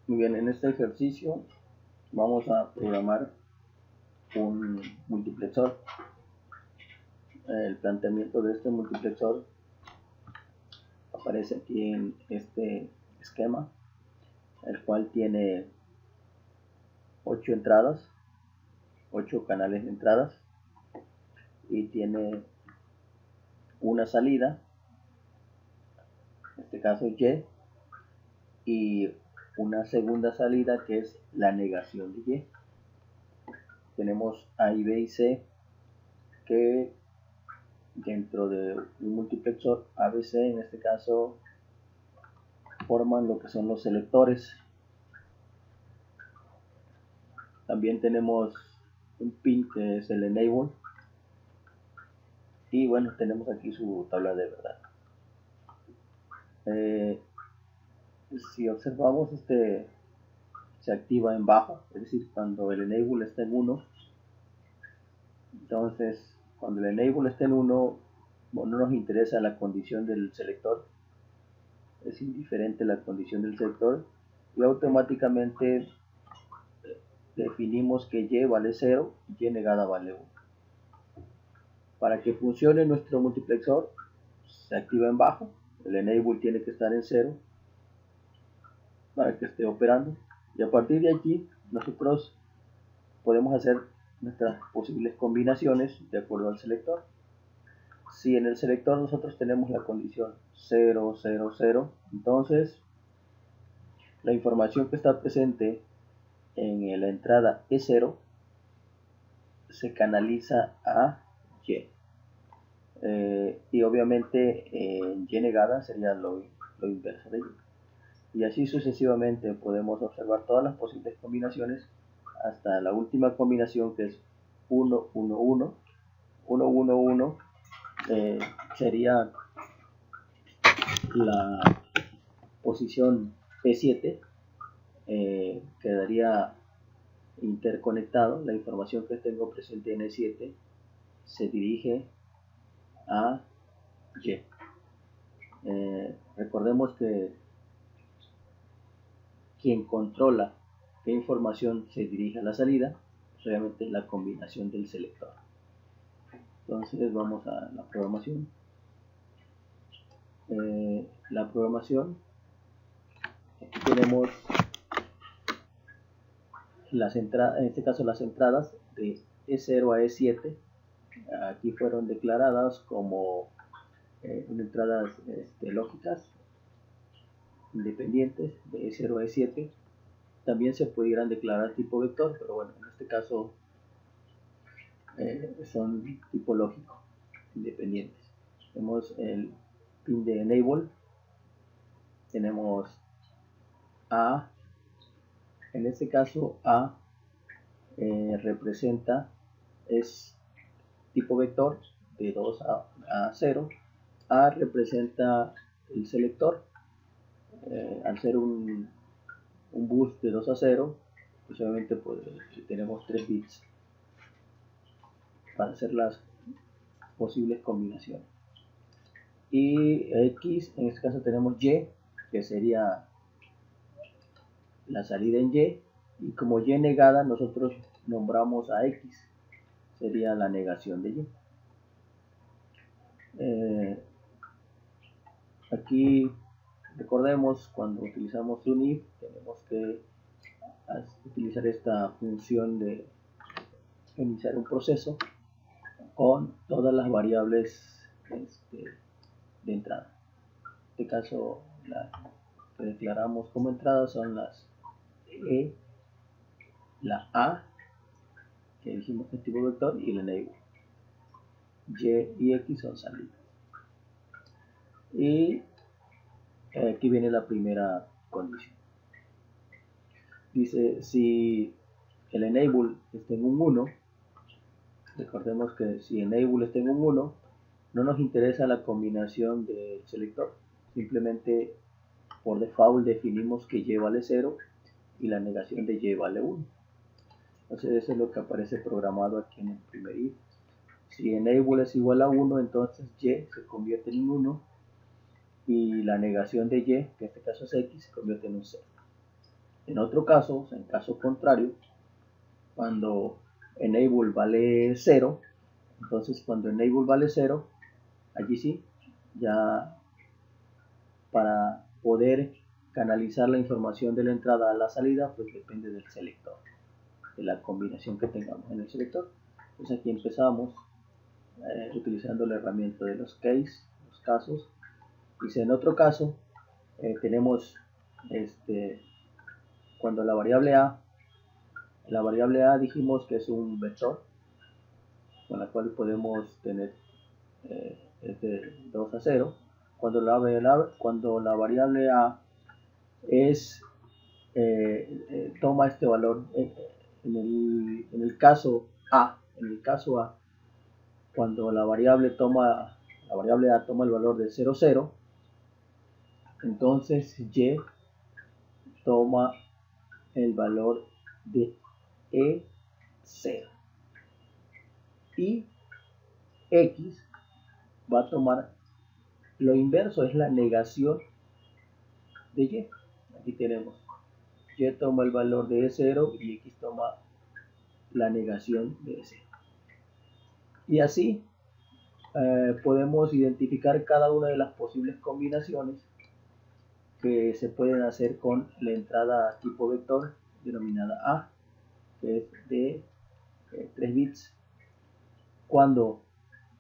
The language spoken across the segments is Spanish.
Muy bien, en este ejercicio vamos a programar un multiplexor. El planteamiento de este multiplexor aparece aquí en este esquema, el cual tiene 8 entradas, 8 canales de entradas, y tiene una salida, en este caso Y una segunda salida que es la negación de Y. Tenemos A y B y C que dentro de un multiplexor ABC, en este caso, forman lo que son los selectores. También tenemos un pin que es el enable, y bueno, tenemos aquí su tabla de verdad. Si observamos, se activa en bajo, es decir, cuando el enable está en 1. Entonces, cuando el enable está en 1, no nos interesa la condición del selector, es indiferente la condición del selector, y automáticamente definimos que Y vale 0 y Y negada vale 1. Para que funcione nuestro multiplexor, se activa en bajo, el enable tiene que estar en 0 para que esté operando, y a partir de aquí nosotros podemos hacer nuestras posibles combinaciones de acuerdo al selector. Si en el selector nosotros tenemos la condición 0, 0, 0, entonces la información que está presente en la entrada E0 se canaliza a Y. Y obviamente en Y negada sería lo inverso de Y. Y así sucesivamente podemos observar todas las posibles combinaciones hasta la última combinación, que es 1, 1, 1. 1, 1, 1 sería la posición E7. Quedaría interconectado. La información que tengo presente en E7 se dirige a Y. Recordemos que quien controla qué información se dirige a la salida, pues obviamente es la combinación del selector. Entonces vamos a la programación. La programación, aquí tenemos en este caso las entradas de E0 a E7. Aquí fueron declaradas como entradas lógicas independientes de E0 a E7. También se pudieran declarar tipo vector, pero bueno, en este caso son tipo lógico independientes. Tenemos el pin de enable, tenemos A. En este caso A representa, es tipo vector de 2 a 0. A representa el selector. Al ser un bus de 2 a 0, pues obviamente pues, tenemos 3 bits para hacer las posibles combinaciones. Y X, en este caso tenemos Y, que sería la salida en Y, y como Y negada nosotros nombramos a X, sería la negación de Y. Aquí recordemos, cuando utilizamos un if, tenemos que utilizar esta función de iniciar un proceso con todas las variables de entrada. En este caso, las que declaramos como entrada son las E, la A, que dijimos que es tipo vector, y el enable. Y y X son salidas. Y aquí viene la primera condición. Dice, si el enable está en un 1, recordemos que si enable está en un 1, no nos interesa la combinación del selector, simplemente por default definimos que Y vale 0 y la negación de Y vale 1. Entonces eso es lo que aparece programado aquí en el primer if. Si enable es igual a 1, entonces Y se convierte en 1 y la negación de Y, que en este caso es X, se convierte en un 0. En otro caso, o sea, en caso contrario, cuando enable vale 0, entonces cuando enable vale 0, allí sí, ya para poder canalizar la información de la entrada a la salida, pues depende del selector, de la combinación que tengamos en el selector. Entonces aquí empezamos utilizando la herramienta de los case, los casos. Dice, en otro caso, tenemos cuando la variable A dijimos que es un vector con la cual podemos tener de 2 a 0. Cuando la variable A es toma este valor en el caso A, cuando la variable A toma el valor de 0, 0, entonces Y toma el valor de E0 y X va a tomar lo inverso, es la negación de Y. Aquí tenemos Y toma el valor de E0 y X toma la negación de E0. Y así podemos identificar cada una de las posibles combinaciones que se pueden hacer con la entrada tipo vector denominada A, que es de 3 bits. Cuando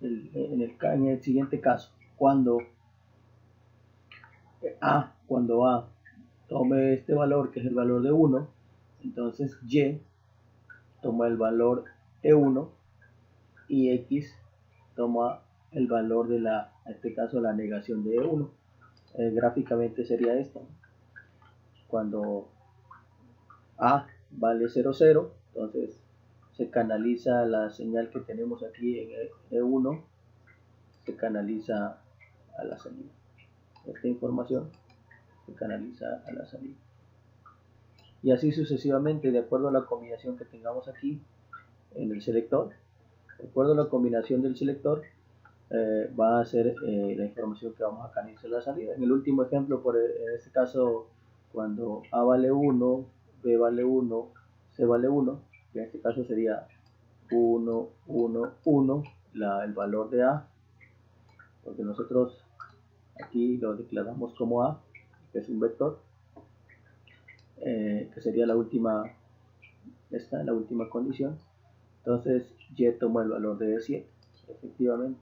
en el siguiente caso, cuando A tome este valor, que es el valor de 1, entonces Y toma el valor E1 y X toma el valor de en este caso, la negación de E1. Gráficamente sería esto. Cuando A vale 0, 0, entonces se canaliza la señal que tenemos aquí en E1, se canaliza a la salida. Esta información se canaliza a la salida. Y así sucesivamente, de acuerdo a la combinación que tengamos aquí en el selector. De acuerdo a la combinación del selector, va a ser la información que vamos a canalizar a la salida. En el último ejemplo, en este caso, cuando A vale 1, B vale 1, C vale 1, que en este caso sería 1, 1, 1, el valor de A, porque nosotros aquí lo declaramos como A, que es un vector, que sería la última condición. Entonces Y toma el valor de E7. Efectivamente,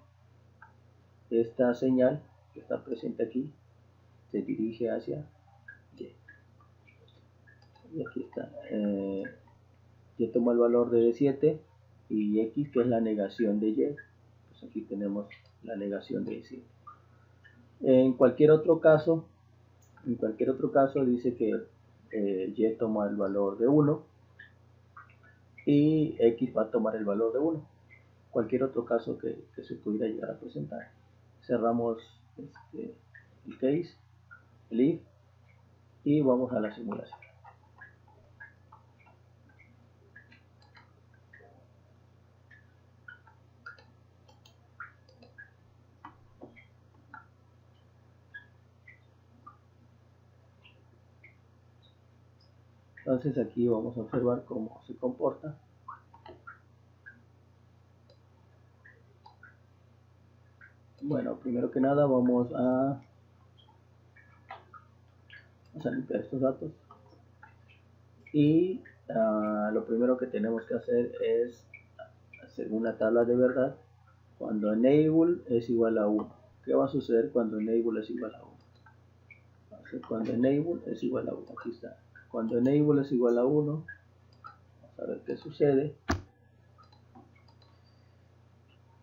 esta señal que está presente aquí se dirige hacia Y. Y aquí está. Y toma el valor de E7 y X, que es la negación de Y. Pues aquí tenemos la negación de E7. En cualquier otro caso dice que Y toma el valor de 1 y X va a tomar el valor de 1. Cualquier otro caso que se pudiera llegar a presentar. Cerramos el case, el if, y vamos a la simulación. Entonces aquí vamos a observar cómo se comporta. Bueno, primero que nada vamos a limpiar estos datos y lo primero que tenemos que hacer es hacer una tabla de verdad cuando enable es igual a 1. ¿Qué va a suceder cuando enable es igual a 1? Cuando enable es igual a 1, aquí está. Cuando enable es igual a 1, vamos a ver qué sucede.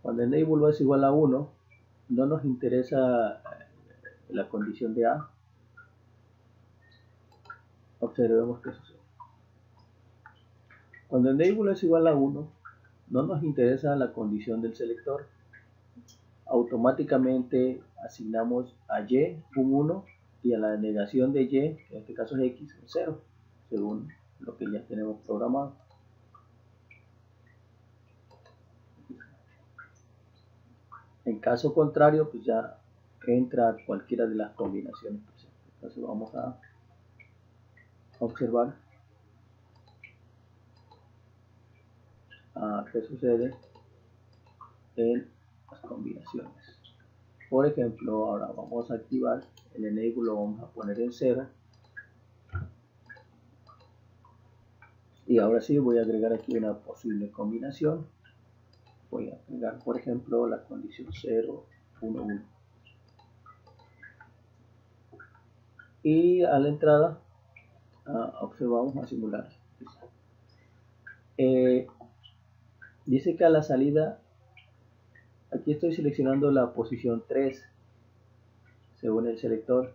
Cuando enable es igual a 1, no nos interesa la condición de A. Observemos qué sucede. Cuando enable es igual a 1, no nos interesa la condición del selector. Automáticamente asignamos a Y un 1 y a la negación de Y, que en este caso es X, un 0, según lo que ya tenemos programado. En caso contrario, pues ya entra cualquiera de las combinaciones presentes. Entonces vamos a observar qué sucede en las combinaciones. Por ejemplo, ahora vamos a activar el enable, lo vamos a poner en 0. Y ahora sí voy a agregar aquí una posible combinación. Voy a agregar, por ejemplo, la condición 0, 1, 1. Y a la entrada observamos a simular. Dice que a la salida, aquí estoy seleccionando la posición 3 según el selector.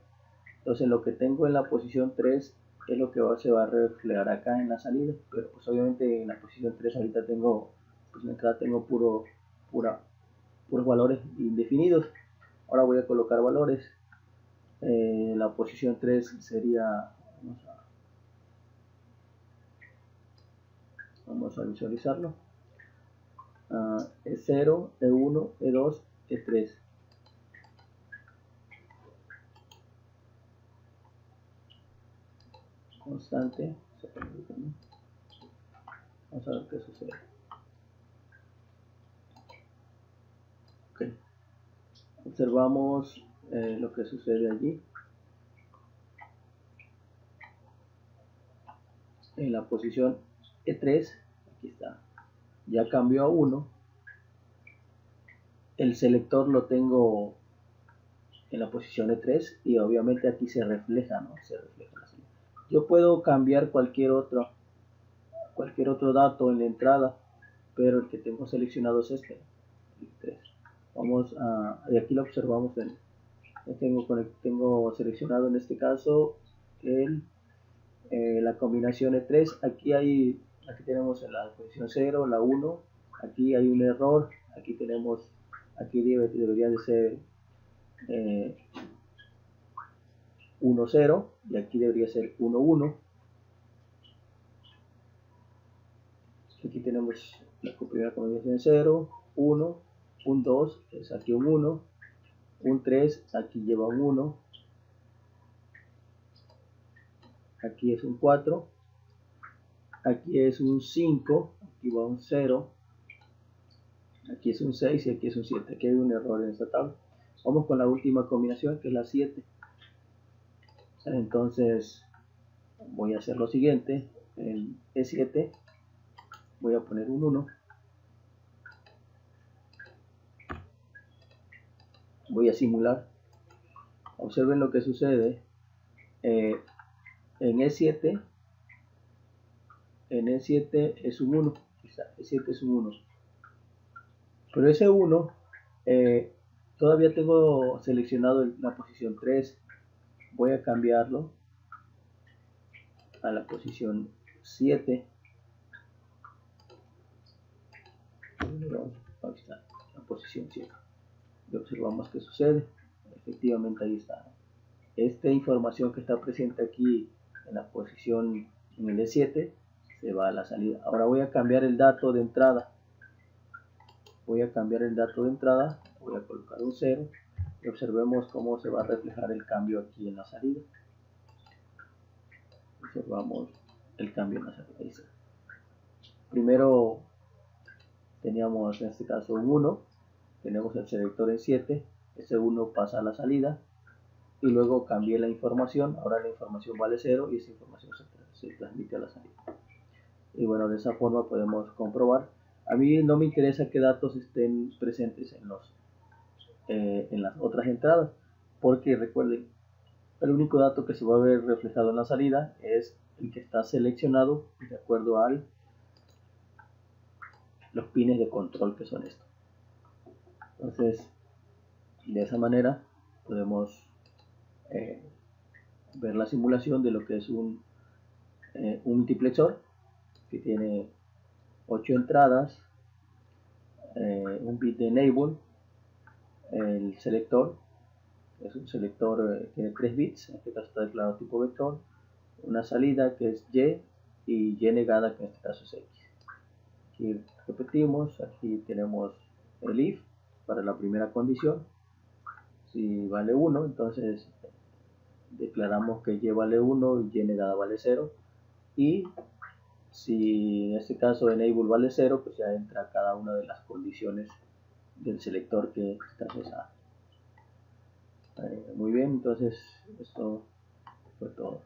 Entonces lo que tengo en la posición 3 es lo que se va a reflejar acá en la salida, pero pues obviamente en la posición 3 ahorita tengo, pues en la entrada tengo puros valores indefinidos. Ahora voy a colocar valores. La posición 3 sería, vamos a visualizarlo, E0, E1, E2, E3. Constante. Vamos a ver qué sucede. Okay. Observamos lo que sucede allí. En la posición E3, aquí está, ya cambió a 1. El selector lo tengo en la posición E3 y obviamente aquí se refleja, ¿no? Se refleja la salida. Yo puedo cambiar cualquier otro dato en la entrada, pero el que tengo seleccionado es este, el 3. Vamos a, y aquí lo observamos, tengo seleccionado en este caso la combinación E3. Aquí tenemos en la posición 0, la 1, aquí hay un error, aquí debería de ser 1, 0 y aquí debería ser 1, 1. Aquí tenemos la primera combinación 0, 1, un 2, es aquí un 1, un 3, aquí lleva un 1, aquí es un 4, aquí es un 5, aquí va un 0, aquí es un 6 y aquí es un 7. Aquí hay un error en esta tabla. Vamos con la última combinación, que es la 7. Entonces voy a hacer lo siguiente. En E7 voy a poner un 1. Voy a simular. Observen lo que sucede. En E7 es un 1. E7 es un 1. Pero ese 1 todavía tengo seleccionado la posición 3. Voy a cambiarlo a la posición 7. Ahí está, la posición 7. Y observamos qué sucede. Efectivamente ahí está. Esta información que está presente aquí en la posición en el E7 se va a la salida. Ahora voy a cambiar el dato de entrada. Voy a colocar un 0 y observemos cómo se va a reflejar el cambio aquí en la salida. Observamos el cambio en la salida. Primero teníamos en este caso un 1, tenemos el selector en 7, ese 1 pasa a la salida y luego cambié la información, ahora la información vale 0 y esa información se transmite a la salida. Y bueno, de esa forma podemos comprobar. A mí no me interesa qué datos estén presentes en las otras entradas, porque recuerden, el único dato que se va a ver reflejado en la salida es el que está seleccionado de acuerdo a los pines de control que son estos. Entonces, de esa manera podemos ver la simulación de lo que es un multiplexor que tiene 8 entradas, un bit de enable, el selector es un selector, tiene 3 bits, en este caso está declarado tipo vector, una salida que es y y negada que en este caso es x. Aquí repetimos, aquí tenemos el if para la primera condición. Si vale 1, entonces declaramos que y vale 1 y y negada vale 0, y si en este caso enable vale 0, pues ya entra cada una de las condiciones del selector que está cesado. Muy bien, entonces esto fue todo.